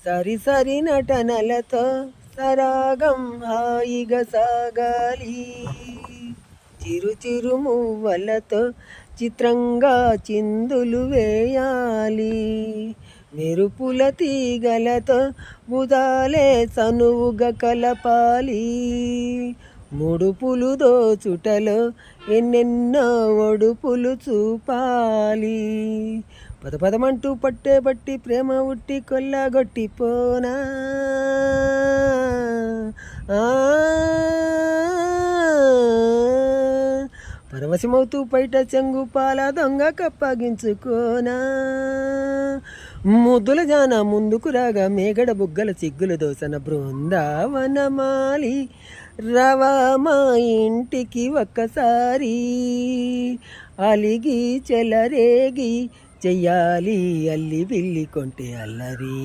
సరి సరి నటనలతో సరాగం హాయిగా సాగాలి, చిరు చిరు మువ్వలతో చిత్రంగా చిందులు వేయాలి, మెరుపుల తీగలతో బుధాలే చనువుగా కలపాలి, ముడుపులు దోచుటలో ఎన్నెన్నో ఒడుపులు చూపాలి, పదపదమంటూ పట్టే బట్టి ప్రేమ ఉట్టి కొల్లగొట్టిపోనా, పరవశమవుతూ పైట చెంగు పాల దొంగ కప్పగించుకోనా, ముద్దుల జాన ముందుకు రాగా మేగడ బుగ్గల చిగ్గుల దోసన బృందావనమాలి, రవా మా ఇంటికి ఒక్కసారి అలిగి చెలరేగి చెయ్యాలి అల్లి బిల్లి కొంటే అల్లరి.